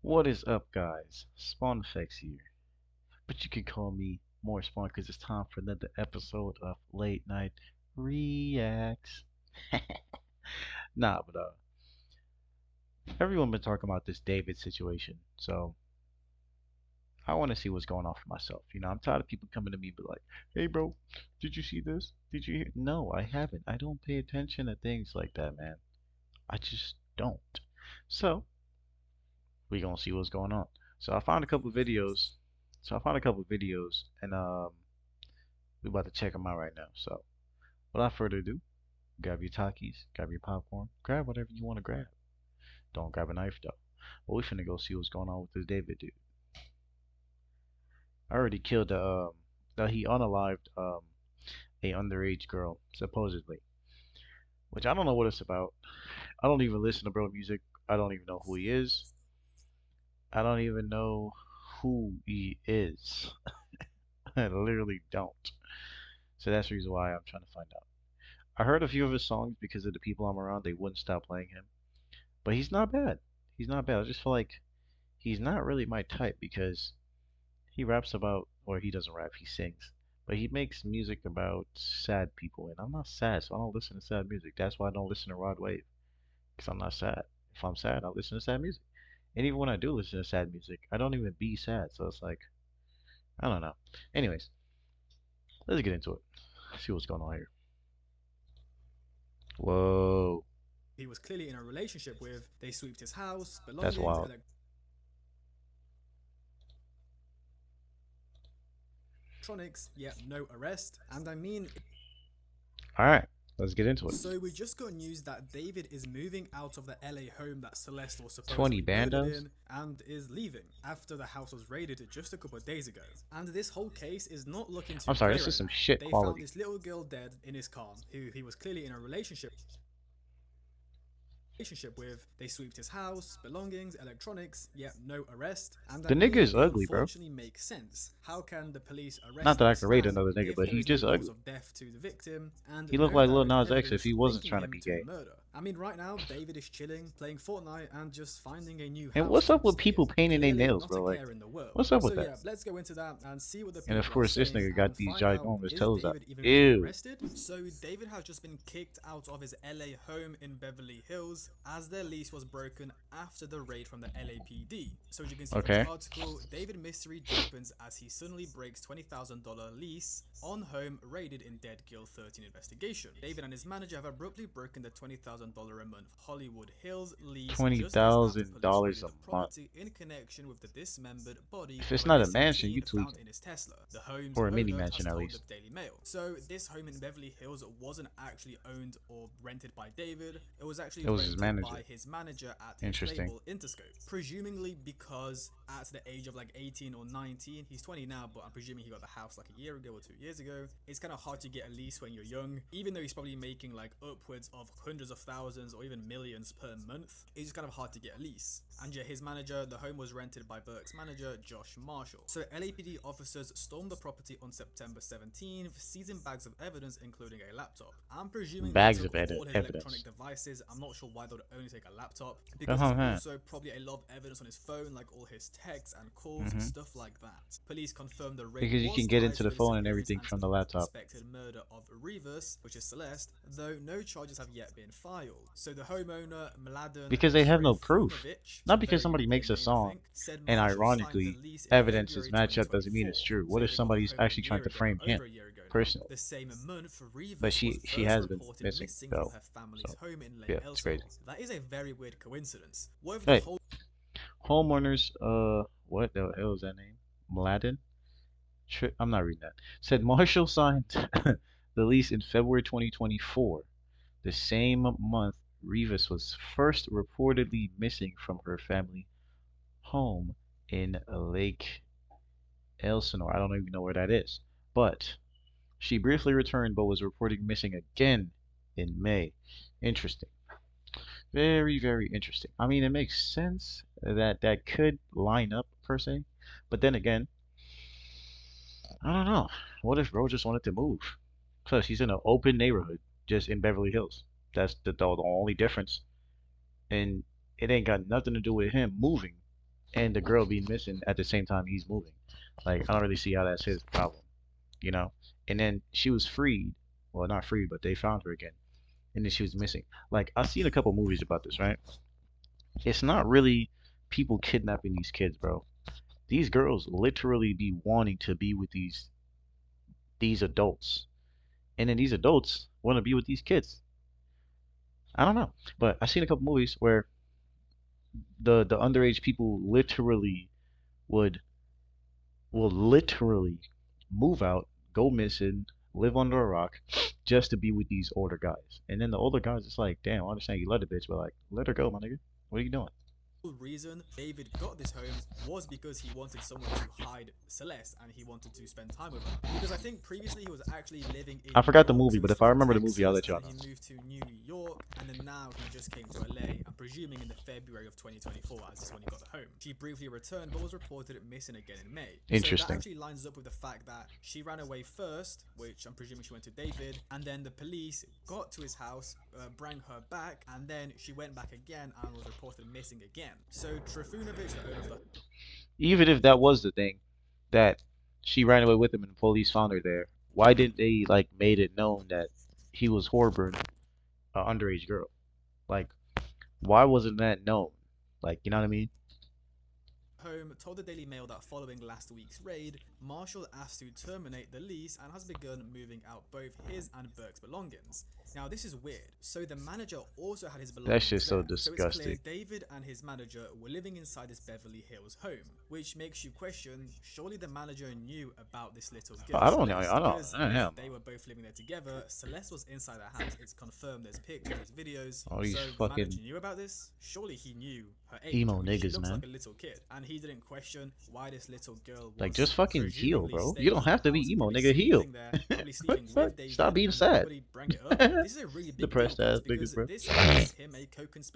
What is up, guys? Spawn Effects here, but you can call me MoreSpawn because it's time for another episode of Late Night Reacts. Nah, but everyone been talking about this David situation, so I want to see what's going on for myself. I'm tired of people coming to me, but like, "Hey, bro, did you see this? Did you hear?" No, I haven't. I don't pay attention to things like that, man. I just don't. So we gonna see what's going on. So I found a couple videos. And we about to check them out right now. So without further ado, grab your Takis, grab your popcorn, grab whatever you want to grab. Don't grab a knife though. But we finna go see what's going on with this David dude. I already killed he unalived a underage girl supposedly, which I don't know what it's about. I don't even listen to bro music. I don't even know who he is. I don't even know who he is. I literally don't. So that's the reason why I'm trying to find out. I heard a few of his songs because of the people I'm around. They wouldn't stop playing him. But he's not bad. He's not bad. I just feel like he's not really my type because he raps about, or he doesn't rap, he sings. But he makes music about sad people, and I'm not sad, so I don't listen to sad music. That's why I don't listen to Rod Wave, because I'm not sad. If I'm sad, I listen to sad music. And even when I do listen to sad music, I don't even be sad, so it's like, I don't know. Anyways, let's get into it. See what's going on here. Whoa, he was clearly in a relationship with. They swept his house, that's belongings, wild. electronics, yet no arrest. And I mean, All right, let's get into it. so we just got news that David is moving out of the LA home that Celeste was 20 supposedly murdered bandos? in and is leaving after the house was raided just a couple of days ago. And this whole case is not looking too I'm sorry, great this is right some now. shit They found quality. this little girl dead in his car, who he was clearly in a relationship with. They swept his house, belongings, electronics, yet no arrest. And I The nigga mean, is it ugly, bro. unfortunately makes sense. How can the police Not arrest that I this can rate man another nigga, if but there he is no just cause ugly. of death to the victim and He looked no like Lil direct Nas X if evidence he wasn't linking trying to him be to the gay. murder? I mean, right now, David is chilling, playing Fortnite, and just finding a new And house what's to up with stay in. people painting their Clearly, nails, not bro? a Like, care in the world. what's up So with that? yeah, let's go into that and see what the And of people are course, this saying nigga got and these find out, ginormous is toes out. David even going to be Ew. arrested? So David has just been kicked out of his LA home in Beverly Hills as their lease was broken after the raid from the LAPD. So as you can see from this Okay. article, David mystery deepens as he suddenly breaks $20,000 lease on home raided in Dead Girl 13 investigation. David and his manager have abruptly broken the $20,000 a month Hollywood Hills lease Twenty just days after thousand police dollars raided a the month. property in connection with the dismembered body If of it's a not a missing mansion, you teen found tweaking. in his Tesla. The home's Or a mini owner has mansion at told the least. Daily Mail. So this home in Beverly Hills wasn't actually owned or rented by David. It was actually It was his rented manager. by his manager at his Interesting. label Interscope. Presumably because at the age of like 18 or 19, he's 20 now, but I'm presuming he got the house like a year ago or 2 years ago. It's kind of hard to get a lease when you're young, even though he's probably making like upwards of hundreds of thousands or even millions per month. It's just kind of hard to get a lease. And yeah, his manager, the home was rented by Burke's manager, Josh Marshall. So LAPD officers stormed the property on September 17th, seizing bags of evidence, including a laptop. I'm presuming they Bags took of all his evidence. electronic devices. I'm not sure why they would only take a laptop, because there's Uh-huh. also probably a lot of evidence on his phone, like all his texts and calls, Mm-hmm. stuff like that. Police confirmed the raid Because you was can get tied into to the the phone and disappearance everything and from the laptop. suspected murder of Rivas, which is Celeste, though no charges have yet been filed. So the homeowner, Mladen Because they have no proof. Trifunovic, Not because very somebody European makes a name I song think, said and Marshall signed the ironically lease in evidences February match up doesn't mean 2024. it's true. So What if they got the somebody's home a actually trying year to ago, frame him over a year ago now. personally? The same month, But Rivas was she first has been reported missing missing from though. her family's So home in Lake yeah, it's crazy. Elsinore. That is a very weird coincidence. What if the Hey, whole homeowners, what the hell is that name? Mladen? I'm not reading that. Said Marshall signed the lease in February 2024, the same month Rivas was first reportedly missing from her family home in Lake Elsinore. I don't even know where that is. But she briefly returned but was reported missing again in May. Interesting. Very, very interesting. I mean, it makes sense that that could line up per se, but then again, I don't know. What if bro just wanted to move? Plus, he's in an open neighborhood, just in Beverly Hills. That's the only difference, and it ain't got nothing to do with him moving. and the girl be missing at the same time he's moving. Like I don't really see how that's his problem, you know. And then she was freed, well not freed, but they found her again, and then she was missing. Like I've seen a couple movies about this, right? It's not really people kidnapping these kids, bro. These girls literally be wanting to be with these adults, and then these adults want to be with these kids. I don't know, but I've seen a couple movies where the underage people literally would will literally move out, go missing, live under a rock, just to be with these older guys. And then the older guys, it's like, damn, I understand you love the bitch, but like, let her go, my nigga. What are you doing? reason David got this home was because he wanted someone to hide Celeste and he wanted to spend time with her. Because I think previously he was actually living in I New forgot the York, movie, so but he's if I from remember the movie, I'll Texas, let y'all and know. then he moved to New York, and then now he just came to LA. I'm presuming in the February of 2024, as is when he got the home. She briefly returned, but was reported missing again in May. So that Interesting. actually lines up with the fact that she ran away first, which I'm presuming she went to David, and then the police got to his house, brought her back, and then she went back again and was reported missing again. So Trifunovic, the owner of the Even if that was the thing, that she ran away with him and the police found her there, why didn't they like made it known that he was harboring an underage girl? Like, why wasn't that known? Like, you know what I mean? home told the Daily Mail that following last week's raid, Marshall asked to terminate the lease and has begun moving out both his and Burke's belongings. Now, this is weird. So, the manager also had his That's belongings just so there. So, it's clear disgusting. David and his manager were living inside this Beverly Hills home, which makes you question surely the manager knew about this little girl, I don't know. Celeste. I don't. Because I don't if know. they were both living there together, Celeste was inside the house. It's confirmed, there's pictures, there's videos. All these So, the fucking manager knew about this? Surely he knew her age. I emo mean, she niggas, looks man. like a little kid, and he didn't question why this little girl Like, was just fucking heal, presumably bro. You staying don't in the have to be house and emo, probably nigga. Heal. sleeping there, probably What sleeping the fuck? with Stop David, being and sad. nobody bring it up. This is a really big deal, Depressed guys, ass niggas, because bro. this makes him a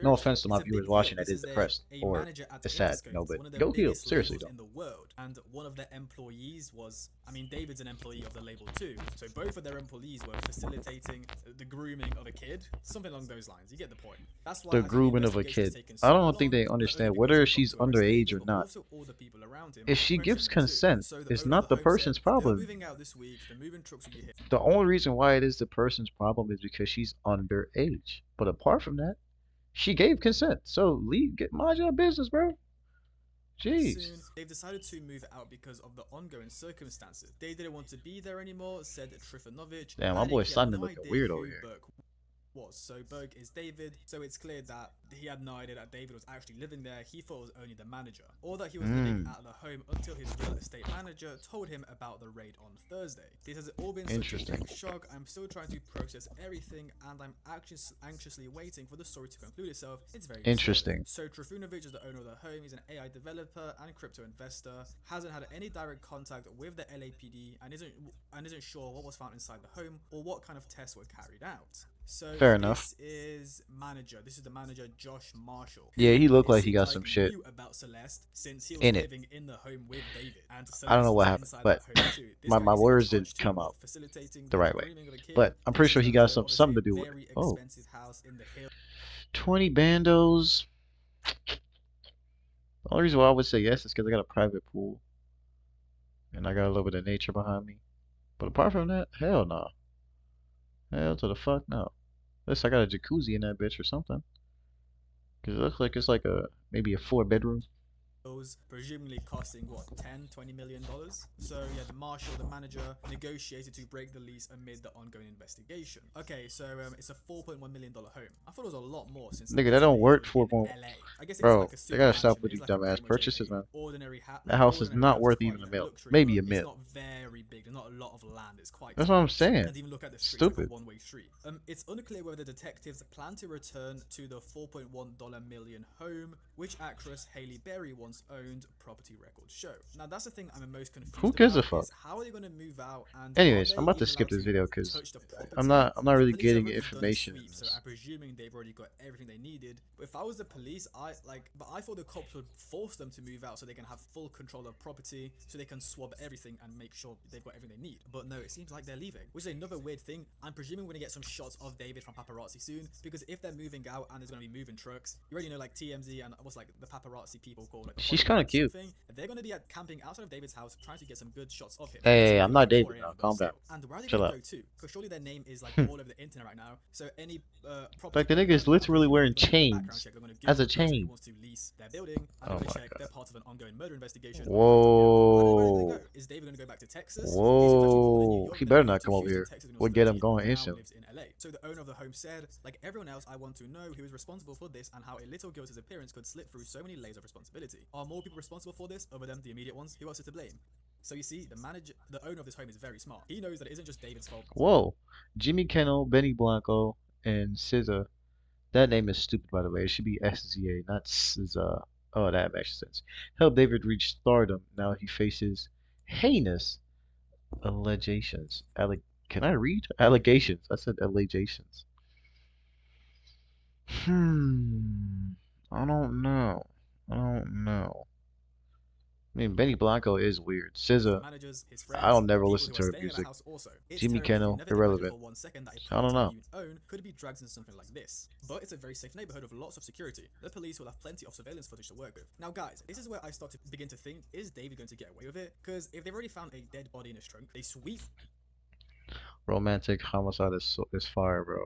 No co-conspirator. offense to It's my a viewers big deal. watching that This is is depressed a or manager at is sad. No, Interscope, but one of the go heal. biggest Seriously, labels though. in the world, and one of their employees was, I mean, David's an employee of the label too, so both of their employees were facilitating the grooming of a kid, something along those lines. You get the point. That's why The I think the grooming of a investigation has kid. taken I so don't think long, they not only understand because whether they've got she's to arrest underage David, or but not. also all the people around him If are she gives questioning him too. consent, So the it's owner of not the the home said person's they are problem. moving out this week. The moving trucks will be here. The only reason why it is the person's problem is because she's underage. But apart from that, she gave consent. So leave, get mind your business, bro. Jeez. Soon, they've decided to move out because of the ongoing circumstances. They didn't want to be there anymore, said Trifunovic, Damn, my adding boy he had Simon no looking idea weird over who here. Burke was. So Burke is David, so it's clear that he had no idea that David was actually living there. He thought it was only the manager, or that he was living at the home until his real estate manager told him about the raid on Thursday. This has all been such a Interesting. big shock. I'm still trying to process everything, and I'm anxiously waiting for the story to conclude itself. It's very disturbing. Interesting. So Trifunovic is the owner of the home. He's an AI developer and crypto investor. Hasn't had any direct contact with the LAPD and isn't sure what was found inside the home or what kind of tests were carried out. So Fair enough. this is the manager Josh Marshall, Yeah, who he looked it like he seems got like some shit knew about Celeste since he was in it. living in the home with David, and I don't know Celeste what was happened, inside but that home too. This my, guy my is in words charge didn't too come of out facilitating the the right way. grooming of a kid. But I'm This pretty is sure the he got home of something a to do with it. very Oh, expensive house in the hills. 20 bandos. The only reason why I would say yes is because I got a private pool and I got a little bit of nature behind me. But apart from that, hell no. Hell to the fuck no. Unless I got a jacuzzi in that bitch or something. Because it looks like it's like a maybe a 4 bedroom. Presumably costing what, 10-20 million dollars. So yeah, the marshal, the manager, negotiated to break the lease amid the ongoing investigation. Okay, so it's a $4.1 million home. I thought it was a lot more since Nigga, that don't supposedly it work was for in more. LA. I guess it isn't Bro, like a they super gotta stop mansion, with it is these like a dumbass pretty much purchases, a man. ordinary That not house is ordinary not house, it's worth quite even a like mil. luxury, Maybe but a it's mil. not very big. There's not a lot of land. It's quite That's what I'm tiny. saying. And even look at the street, it's like a Stupid. one-way street. It's unclear whether the detectives plan to return to the $4.1 million home, which actress Hailey Berry once owned, property records show. Now that's the thing I'm most Who confused gives a about fuck? is how are they going to move out and are Anyways, I'm they about to even skip allowed this to video because touch the I'm property? not The really police have getting already done a information in sweep, so this. I'm presuming they've already got everything they needed. But if I was the police, I but I thought the cops would force them to move out so they can have full control of property, so they can swab everything and make sure they've got everything they need. But no, it seems like they're leaving, which is another weird thing. I'm presuming we're gonna get some shots of David from paparazzi soon, because if they're moving out and there's gonna be moving trucks, you already know like TMZ and what's like the paparazzi people called like the She's Hollywood kind of cute. something. They're gonna be at camping outside of David's house trying to get some good shots of him. Hey, Yes, hey, it hey, may I'm be not like David 4 now. a.m. but Calm down. still. And where are they Chill gonna out. go to? Because surely their name is like all over the internet right now. So any property Like the nigga owner, is I'm literally presuming wearing they're gonna do a background chains check. They're gonna as Google a the person who chain. wants to lease their building, and they're Oh gonna my check they're god. part of an ongoing murder investigation or they're not. I don't know where they're gonna Whoa. go. Is David gonna go back to Texas? If he seems like he wanted New Whoa. York, He then better moved not to come over Houston, here. Texas when he was We'll get him 13, going and now instantly. lives in LA. So the owner of the home said, like everyone else, I want to know who is responsible for this and how a little girl's appearance could slip through so many layers of responsibility. Are more people responsible for this other than the immediate ones? Who else is to blame? So you see, the owner of this home is very smart. He knows that it isn't just David's fault. Whoa. Jimmy Kimmel, Benny Blanco, and SZA. That name is stupid, by the way. It should be SZA, not SZA. Oh, that makes sense. Helped David reach stardom. Now he faces heinous allegations. Can I read? Allegations. I said allegations. Hmm. I don't know. I don't know. I mean, Benny Blanco is weird. The SZA, managers, his I friends, don't the never people listen who are to her staying in the music. house also. It's Jimmy terrible. You Kimmel, never imagine irrelevant. for 1 second that a I don't property know. you own could be dragged into something like this. But it's a very safe neighborhood with lots of security. The police will have plenty of surveillance footage to work with. Now guys, this is where I start to begin to think, is David going to get away with it? Because if they've already found a dead body in his trunk, they sweep Romantic homicide is fire, bro.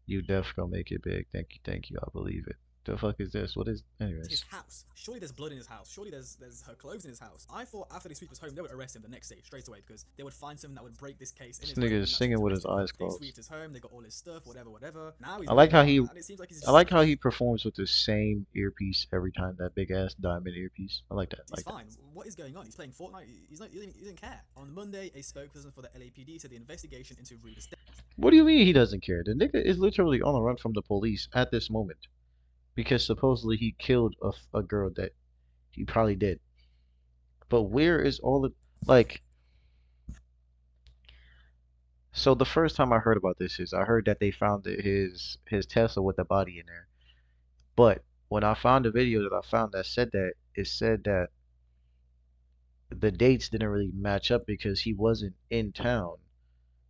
You def gonna make it big. Thank you. I believe it. The fuck is this? What is? his Anyways, house. Surely there's blood in his house. Surely there's her clothes in his house. I thought after they sweep his home, they would arrest him the next day straight away because they would find something that would break this case in this his home, nigga and is that's it, singing to with arrest his him. eyes They closed. swept his home. They got all his stuff, whatever. Now he's I like moving how out, he and it seems like he's I just like how he performs with the same earpiece every time. That big ass diamond earpiece. I like that. I he's like that. fine. What is going on? He's playing Fortnite. He doesn't care. On Monday, a spokesperson for the LAPD said the investigation into Ruda's death What do you mean he doesn't care? The nigga is literally on the run from the police at this moment because supposedly he killed a girl that he probably did. But where is all the like? So the first time I heard about this is I heard that they found his Tesla with the body in there. But when I found the video that I found that said that, it said that the dates didn't really match up because he wasn't in town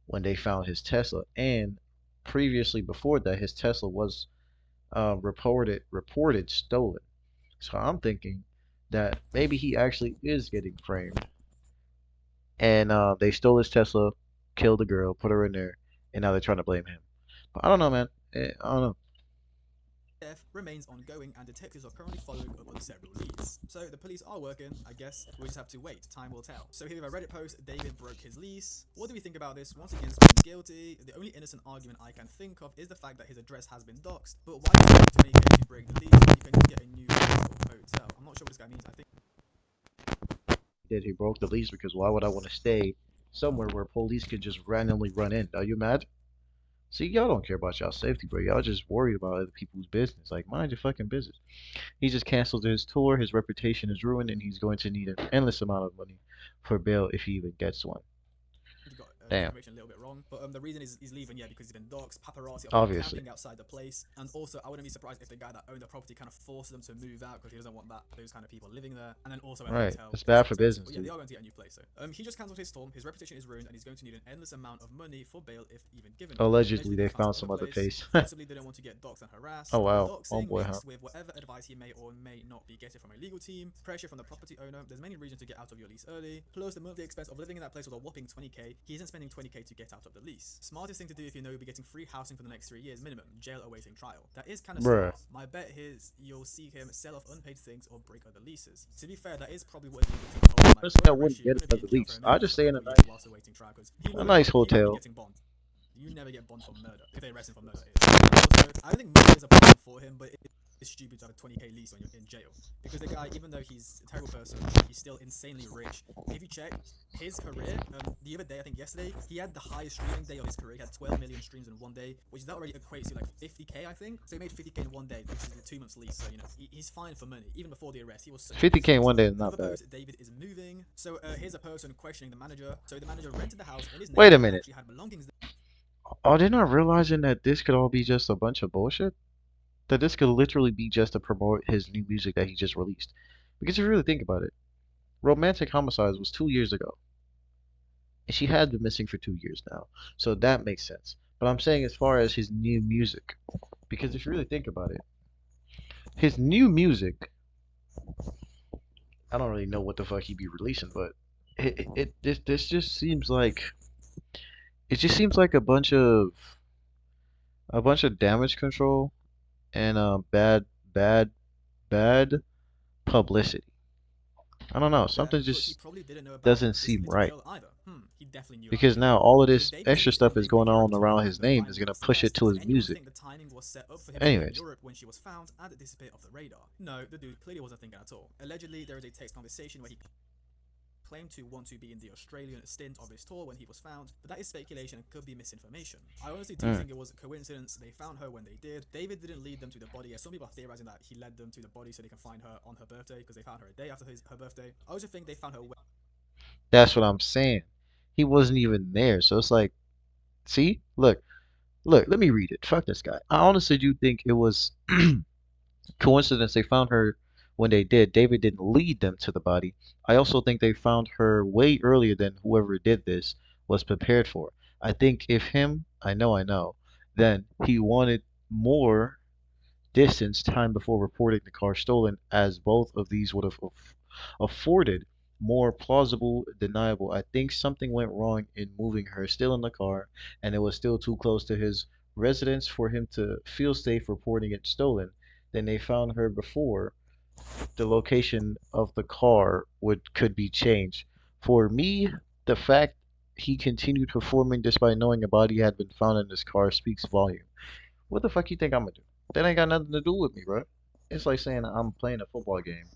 when they found his Tesla, and previously before that, his Tesla was reported stolen. So I'm thinking that maybe he actually is getting framed, and they stole his Tesla, killed the girl, put her in there, and now they're trying to blame him. But I don't know, man. I don't know. remains ongoing, and detectives are currently following up on several leads. So the police are working. I guess we just have to wait. Time will tell. So here we have a Reddit post. David broke his lease. What do we think about this? Once again, Spawn's guilty. The only innocent argument I can think of is the fact that his address has been doxed. But why do you spend 20k to break the lease when you can just get a new hotel? I'm not sure what this guy means. I think Did he broke the lease because why would I want to stay somewhere where police could just randomly run in? Are you mad? See, y'all don't care about y'all safety, bro. Y'all just worried about other people's business. Like, mind your fucking business. He just canceled his tour. His reputation is ruined, and he's going to need an endless amount of money for bail if he even gets one. you got the Damn. information a little bit wrong. But the reason is he's leaving, yeah, because he's been doxxed. Paparazzi are probably Obviously. camping outside the place. And also, I wouldn't be surprised if the guy that owned the property kind of forced them to move out because he doesn't want those kind of people living there. And then also a Right. hotel. It's in bad for Texas. business, But yeah, they dude. are going to get a new place. So he just cancelled his tour. His reputation is ruined, and he's going to need an endless amount of money for bail if even given. Allegedly, they found found some other place. Possibly they don't want to get doxxed and harassed. Oh, wow. Doxing Homeboy, huh? mixed with whatever advice he may or may not be getting from a legal team, pressure from the property owner. There's many reasons to get out of your lease early. Plus, the monthly expense of living in that place was a whopping 20k. He isn't spending 20k to get out of the lease. Smartest thing to do if you know you'll be getting free housing for the next 3 years minimum. Jail awaiting trial. That is kind of Bruh. smart. My bet is you'll see him sell off unpaid things or break other leases. To be fair, that is probably what his legal team told him. Like, Personally, I "Don't wouldn't arrest you, get you're gonna be another in jail lease. for a I minute just for a stay in couple a of years nice, whilst awaiting trial because he a will nice he won't be hotel. getting bond. You never get bond for murder if they arrest him for murder. Also, I don't think murder is a problem for him, but it's stupid to have a 20k lease when you're in jail because the guy, even though he's a terrible person, he's still insanely rich. If you check his career, the other day, I think yesterday, he had the highest streaming day of his career. He had 12 million streams in one day, which that already equates to like 50k, I think. So he made 50k in one day, which is a 2 months lease. So you know he's fine for money. Even before the arrest, he was such a 50K in one day is not Another bad. post, David is moving. So here's a person questioning the manager. So the manager rented the house in his name Wait a and minute. actually had belongings Are they not realizing that this could all be just a bunch of bullshit? that this could literally be just to promote his new music that he just released. Because if you really think about it, Romantic Homicides was 2 years ago, and she had been missing for 2 years now, so that makes sense. But I'm saying as far as his new music, because if you really think about it, his new music, I don't really know what the fuck he'd be releasing, but this just seems like it just seems like a bunch of damage control and bad bad publicity. I don't know. There, Something but he just probably didn't know about doesn't this seem little right girl either. He definitely knew about the because little now girl. all of Because this David extra released stuff him is leaving going on Europe to around report his the name is finding gonna of push it Celeste. to Did his anyone music. think the timing was set up for him to be in Anyways, Europe when she was found and disappear off the radar? No, the dude clearly wasn't thinking at all. Allegedly, there is a text conversation where he claimed to want to be in the Australian stint of his tour when he was found, but that is speculation and could be misinformation. I honestly do mm, think it was a coincidence they found her when they did. David didn't lead them to the body, as some people are theorizing that he led them to the body so they can find her on her birthday because they found her a day after her birthday. I also think they found her that's what I'm saying. He wasn't even there, so it's like, see, look. Let me read it. Fuck this guy. I honestly do think it was coincidence they found her when they did. David didn't lead them to the body. I also think they found her way earlier than whoever did this was prepared for. I think if him, I know, then he wanted more distance time before reporting the car stolen, as both of these would have afforded more plausible deniable. I think something went wrong in moving her still in the car, and it was still too close to his residence for him to feel safe reporting it stolen. Then they found her before the location of the car would could be changed. For me, the fact he continued performing despite knowing a body had been found in his car speaks volume. What the fuck you think I'm gonna do? That ain't got nothing to do with me, bro. It's like saying I'm playing a football game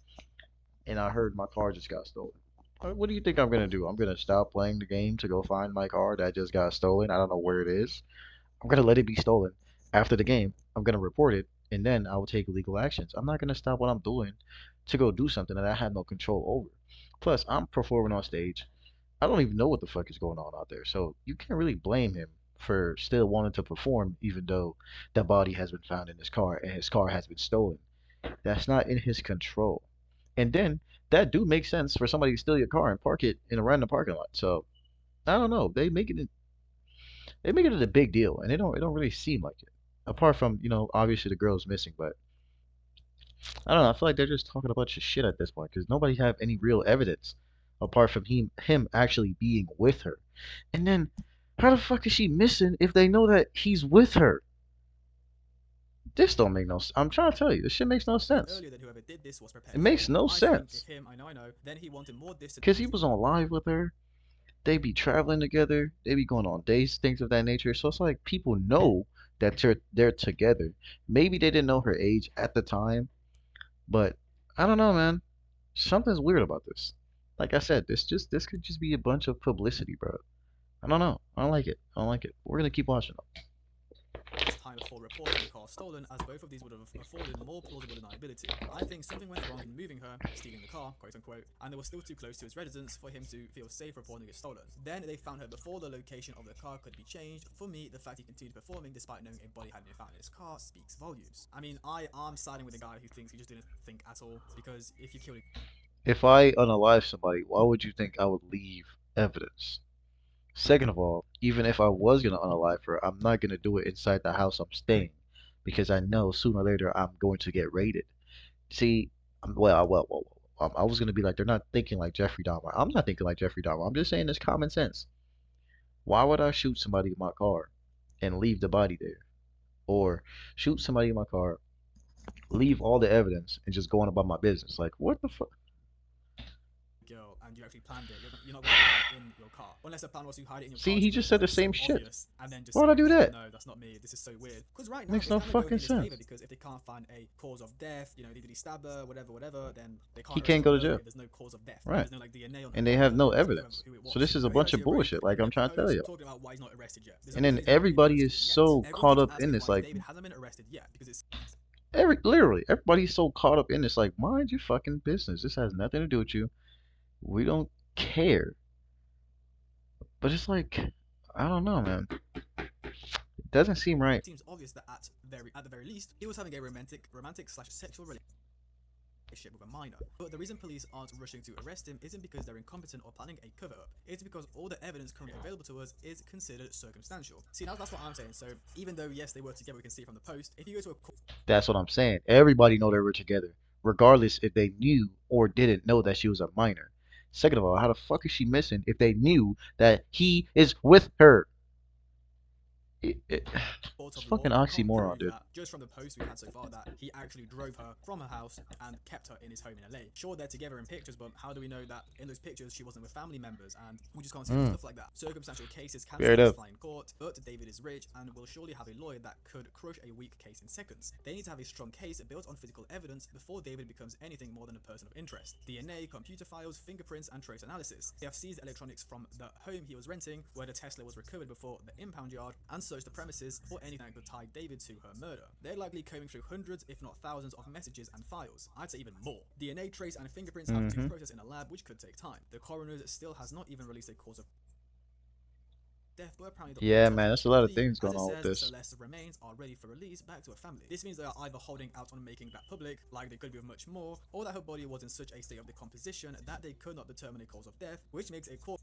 and I heard my car just got stolen. What do you think I'm gonna do? I'm gonna stop playing the game to go find my car that just got stolen. I don't know where it is. I'm gonna let it be stolen. After the game, I'm gonna report it, and then I will take legal actions. I'm not gonna stop what I'm doing to go do something that I had no control over. Plus, I'm performing on stage. I don't even know what the fuck is going on out there, so you can't really blame him for still wanting to perform, even though the body has been found in his car and his car has been stolen. That's not in his control. And then that do make sense for somebody to steal your car and park it in a random parking lot. So I don't know. They make it a big deal, and it don't really seem like it. Apart from obviously the girl's missing, but I don't know. I feel like they're just talking a bunch of shit at this point because nobody have any real evidence apart from him actually being with her. And then how the fuck is she missing if they know that he's with her? This don't make no sense. I'm trying to tell you, this shit makes no sense. earlier than whoever did this was It prepared makes for. no I think if sense him, I know, then he wanted more distance. because he was on live with her. They be traveling together. They be going on dates, things of that nature. So it's like people know that they're together. Maybe they didn't know her age at the time, but I don't know, man. Something's weird about this. Like I said, this could just be a bunch of publicity, bro. I don't know. I don't like it. I don't like it. We're gonna keep watching them. Time before reporting the car stolen, as both of these would have afforded more plausible deniability. I think something went wrong in moving her, stealing the car, quote unquote, and they were still too close to his residence for him to feel safe reporting it stolen. Then they found her before the location of the car could be changed. For me, the fact he continued performing despite knowing a body had been found in his car speaks volumes. I mean, I am siding with the guy who thinks he just didn't think at all, because if you killed a If I unalive somebody, why would you think I would leave evidence? Second of all, even if I was gonna unalive her, I'm not gonna do it inside the house I'm staying because I know sooner or later I'm going to get raided. See, I was gonna be like they're not thinking like Jeffrey Dahmer. I'm not thinking like Jeffrey Dahmer. I'm just saying it's common sense. Why would I shoot somebody in my car and leave the body there, or shoot somebody in my car, leave all the evidence, and just go on about my business? Like what the fuck? girl and you actually planned it, you're not going to put her in your car. Unless the plan was to hide it in your See, car he to just make said it the look same so shit. obvious and then just Why would I say, do oh that? no, that's not me, this is so weird. Because right now Makes it's no kind of going fucking in his favor sense. because if they can't find a cause of death, did he stab her, whatever, then they He can't arrest can't him go for to murder jail. if there's no cause of death. Right. There's no like DNA on her And they body have that no proves evidence. who it So was. this is a No, he's bunch of actually already bullshit, like I'm trying to tell you. talking about why he's not arrested yet. There's a And then reason he's not being everybody is arrested yet. so Everyone caught keeps up in asking this, why like David hasn't been arrested yet because it's literally everybody's so caught up in this, like mind your fucking business. This has nothing to do with you. We don't care. But it's like, I don't know, man. Doesn't seem right. seems obvious that at the very least, he was having a romantic slash sexual relationship with a minor. But the reason police aren't rushing to arrest him isn't because they're incompetent or planning a cover-up. It's because all the evidence currently available to us is considered circumstantial. See, now that's what I'm saying. So even though yes, they were together, we can see from the post. If you go to a That's what I'm saying. Everybody know they were together, regardless if they knew or didn't know that she was a minor. Second of all, how the fuck is she missing if they knew that he is with her? It, court it's of fucking law, you can't oxymoron, prove dude. that just from the post we had so far that he actually drove her from her house and kept her in his home in LA. Sure, they're together in pictures, but how do we know that in those pictures she wasn't with family members? And we just can't see Mm, stuff like that. Circumstantial cases can fair sometimes enough. fly in court, but David is rich and will surely have a lawyer that could crush a weak case in seconds. They need to have a strong case built on physical evidence before David becomes anything more than a person of interest. DNA, computer files, fingerprints, and trace analysis. They have seized electronics from the home he was renting, where the Tesla was recovered before the impound yard, and searched the premises for anything that could tie David to her murder. They're likely combing through hundreds, if not thousands, of messages and files. I'd say even more. DNA, trace, and fingerprints have to Hmm. be processed in a lab, which could take time. The coroner still has not even released a cause of death, but apparently the Yeah, autopsy man, was there's a lot of complete. things As going it on with says, this. Celeste's remains are ready for release back to her family. This means they are either holding out on making that public, like they could be with much more, or that her body was in such a state of decomposition that they could not determine a cause of death, which makes a court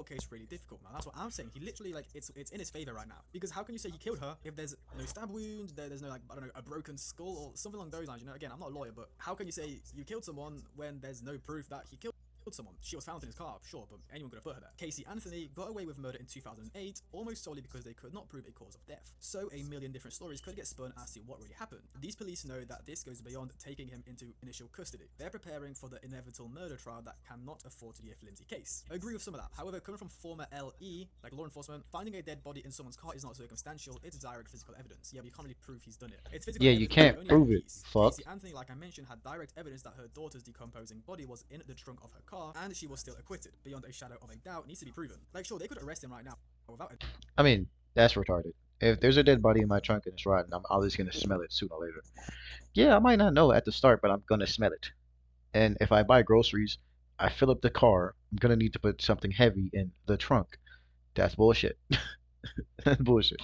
case really difficult, man. That's what I'm saying. He literally, like, it's in his favor right now. Because how can you say he killed her if there's no stab wound, there's no, like, I don't know, a broken skull or something along those lines? You know, again, I'm not a lawyer, but how can you say you killed someone when there's no proof that he killed someone? She was found in his car, sure, but anyone could have put her there. Casey Anthony got away with murder in 2008, almost solely because they could not prove a cause of death. So a million different stories could get spun as to what really happened. These police know that this goes beyond taking him into initial custody. They're preparing for the inevitable murder trial that cannot afford to be a flimsy case. I agree with some of that. However, coming from former LE, like law enforcement, finding a dead body in someone's car is not circumstantial, it's direct physical evidence. Yeah, but you can't really prove he's done it. It's physical Yeah, you evidence, can't but only prove one it. piece. Fuck. Casey Anthony, like I mentioned, had direct evidence that her daughter's decomposing body was in the trunk of her car, and she was still acquitted. Beyond a shadow of a doubt, needs to be proven. Like, sure, they could arrest him right now without it. I mean, that's retarded. If there's a dead body in my trunk and it's rotten, I'm always gonna smell it sooner or later. Yeah, I might not know at the start, but I'm gonna smell it. And if I buy groceries, I fill up the car. I'm gonna need to put something heavy in the trunk. That's bullshit. That's bullshit.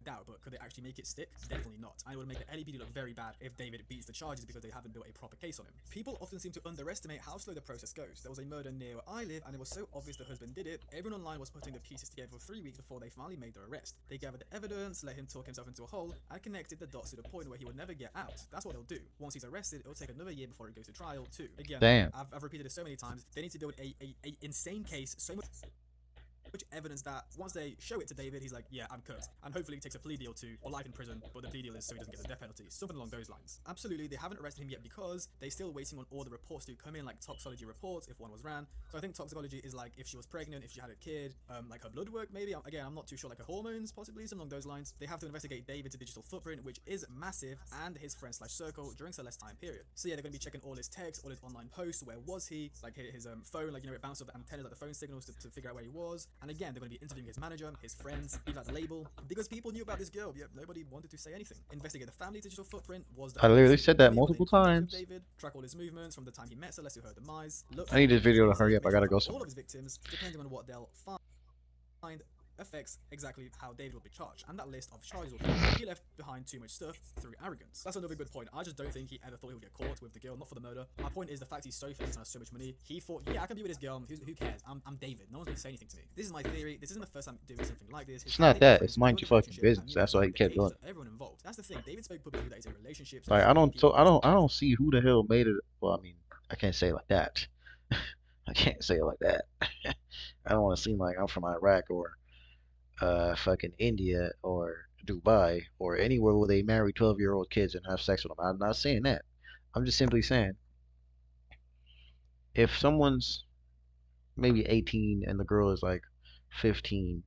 Doubt, but could they actually make it stick? Definitely not. And it would make the LAPD look very bad if David beats the charges because they haven't built a proper case on him. People often seem to underestimate how slow the process goes. There was a murder near where I live, and it was so obvious the husband did it. Everyone online was putting the pieces together for 3 weeks before they finally made their arrest. They gathered the evidence, let him talk himself into a hole, and connected the dots to the point where he would never get out. That's what they'll do. Once he's arrested, it'll take another year before it goes to trial too. Again, Damn. I've repeated this so many times. They need to build a insane case, so much evidence that once they show it to David, he's like, yeah, I'm cut. And hopefully he takes a plea deal to, or life in prison, but the plea deal is so he doesn't get the death penalty. Something along those lines. Absolutely, they haven't arrested him yet because they're still waiting on all the reports to come in, like toxicology reports, if one was ran. So I think toxicology is like if she was pregnant, if she had a kid, like her blood work maybe. Again, I'm not too sure, like her hormones possibly, something along those lines. They have to investigate David's digital footprint, which is massive, and his friend slash circle during Celeste's time period. So yeah, they're going to be checking all his texts, all his online posts, where was he, like his phone, like, you know, it bounced off the antennas, like the phone signals to figure out where he was. And again, they're going to be interviewing his manager, his friends, even at the label, because people knew about this girl, yet nobody wanted to say anything. Investigate the family's digital footprint, was the I family literally secretly said that money, were they in multiple contact with times. David, track all his movements from the time he met Celeste to her demise, look I for need this all his video to bases, hurry up. I make sure gotta they go find all of somewhere. his victims, depending on what they'll find affects exactly how David will be charged, and that list of charges will be he left behind too much stuff through arrogance. That's another good point. I just don't think he ever thought he would get caught with the girl, not for the murder. My point is the fact he's so famous and has so much money, he thought, yeah, I can be with this girl, who cares? I'm David, no one's gonna say anything to me. This is my theory, this isn't the first time doing something like this. His It's not family and that. It's friends knew mind of your the fucking relationship and business. knew That's exactly why he the kept ages doing of it. everyone involved. That's the thing, David spoke publicly that it's a relationship, so Like he knew people I present. don't see who the hell made it. Well, I mean, I can't say it like that. I can't say it like that. I don't want to seem like I'm from Iraq or fucking India or Dubai or anywhere where they marry 12-year-old kids and have sex with them. I'm not saying that. I'm just simply saying if someone's maybe 18 and the girl is like 15,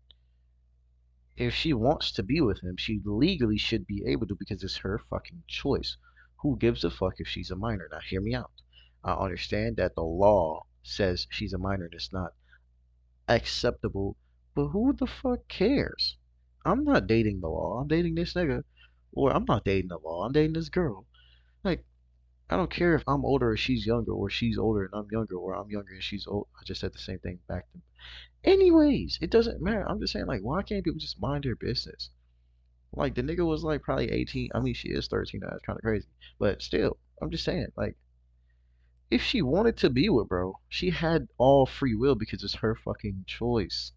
if she wants to be with him, she legally should be able to because it's her fucking choice. Who gives a fuck if she's a minor? Now, hear me out. I understand that the law says she's a minor and it's not acceptable, but who the fuck cares? I'm not dating the law. I'm dating this nigga. Or I'm not dating the law. I'm dating this girl. Like, I don't care if I'm older or she's younger, or she's older and I'm younger, or I'm younger and she's old. I just said the same thing back to. Anyways, it doesn't matter. I'm just saying, like, why can't people just mind their business? Like the nigga was like probably 18. I mean, she is 13 now. That's kind of crazy. But still, I'm just saying, like, if she wanted to be with bro, she had all free will because it's her fucking choice.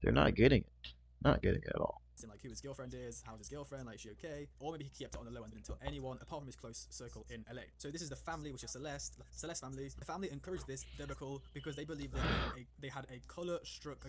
They're not getting it. Not getting it at all. Him like who his girlfriend is, how's his girlfriend, like is she okay? Or maybe he kept it on the low and didn't tell anyone apart from his close circle in LA. So this is the family, which is Celeste family. The family encouraged this debacle because they believed they had a color struck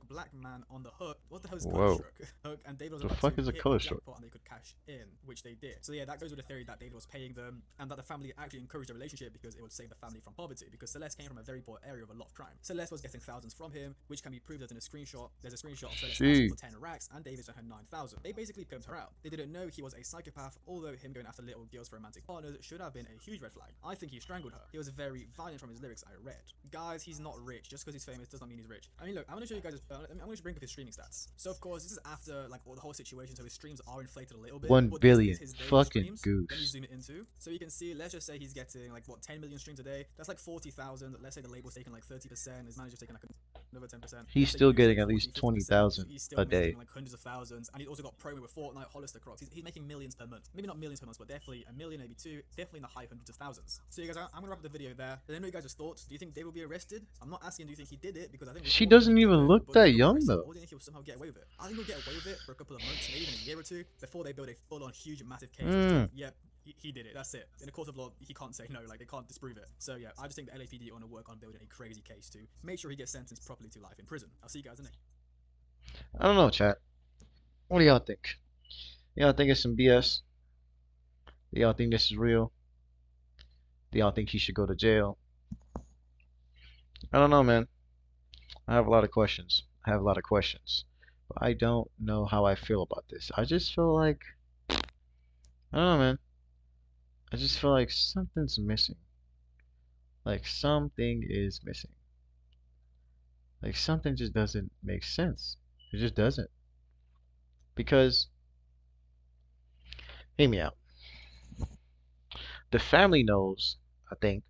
black man on the hook. What the hell is color Whoa. struck? Hook, and David was The about to fuck is a hit the color stroke? jackpot and they could cash in, which they did. So yeah, that goes with the theory that David was paying them and that the family actually encouraged the relationship because it would save the family from poverty. Because Celeste came from a very poor area with a lot of crime. Celeste was getting thousands from him, which can be proved as in a screenshot. There's a screenshot of Celeste asking She. for 10 racks and David sent her 9,000. They basically pimped her out. They didn't know he was a psychopath, although him going after little girls for romantic partners should have been a huge red flag. I think he strangled her. He was very violent from his lyrics I read. Guys, he's not rich. Just because he's famous does not mean he's rich. I mean, look, I'm going to show you guys, I'm going to bring up his streaming stats. So, of course, this is after, like, all the whole situation, so his streams are inflated a little bit. 1 But this is billion. his daily Fucking streams. Let me goose. zoom it into. So you can see, let's just say he's getting, like, what, 10 million streams a day? That's like 40,000. Let's say the label's taking, like, 30%. His manager's taking, like, another 10%. He's Let's say still you use, getting like, at 40, least 50%. 20,000 He's still a making, day. like, hundreds of thousands. And he's also got promo with Fortnite, Hollister Crocs. He's making millions per month. Maybe not millions per month, but definitely a million, maybe two. Definitely in the high hundreds of thousands. So you guys, I'm going to wrap up the video there. Let me know your guys' thoughts. Do you think Dave will be arrested? I'm not asking do you think he did it, because I think we She all think he doesn't even did it, look but do you that think he'll be young arrested, though. or do you think he'll somehow get away with it? I think he'll get away with it for a couple of months, maybe even a year or two, before they build a full-on huge massive case. Mm. Like, yep, he did it. That's it. In the court of law, he can't say no. Like they can't disprove it. So yeah, I just think the LAPD want to work on building a crazy case to make sure he gets sentenced properly to life in prison. I'll see you guys in the next. I don't know, chat. What do y'all think? Y'all think it's some BS? Do y'all think this is real? Do y'all think he should go to jail? I don't know, man. I have a lot of questions. I have a lot of questions. But I don't know how I feel about this. I just feel like, I don't know, man. I just feel like something's missing. Like something is missing. Like something just doesn't make sense. It just doesn't. Because, hear me out. The family knows, I think,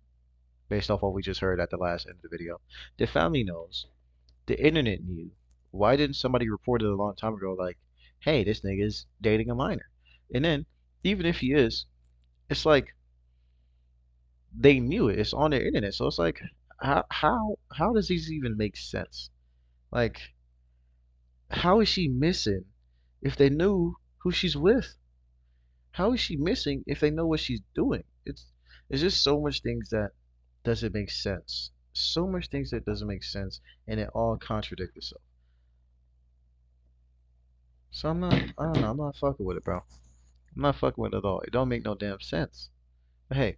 based off what we just heard at the last end of the video, the family knows. The internet knew. Why didn't somebody report it a long time ago like, hey, this nigga's dating a minor? And then, even if he is, it's like they knew it. It's on the internet. So it's like how does this even make sense? Like, how is she missing if they knew who she's with? How is she missing if they know what she's doing? It's just so much things that doesn't make sense. So much things that doesn't make sense, and it all contradicts itself. So I don't know, I'm not fucking with it, bro. I'm not fucking with it at all. It don't make no damn sense. But hey,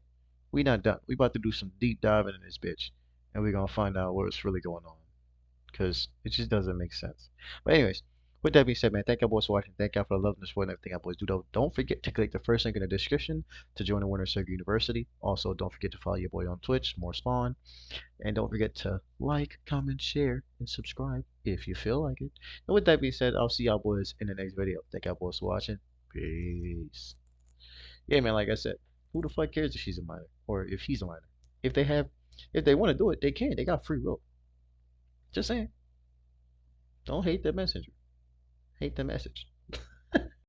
we not done. We about to do some deep diving in this bitch, and we gonna find out what's really going on, cause it just doesn't make sense. But anyways, with that being said, man, thank y'all boys for watching. Thank y'all for the love and the support and everything y'all boys do. Though, don't forget to click the first link in the description to join the Winter Circle University. Also, don't forget to follow your boy on Twitch, MoreSpawn. And don't forget to like, comment, share, and subscribe if you feel like it. And with that being said, I'll see y'all boys in the next video. Thank y'all boys for watching. Peace. Yeah, man, like I said, who the fuck cares if she's a minor or if he's a minor? If they have, if they want to do it, they can. They got free will. Just saying. Don't hate the messenger. Hate the message.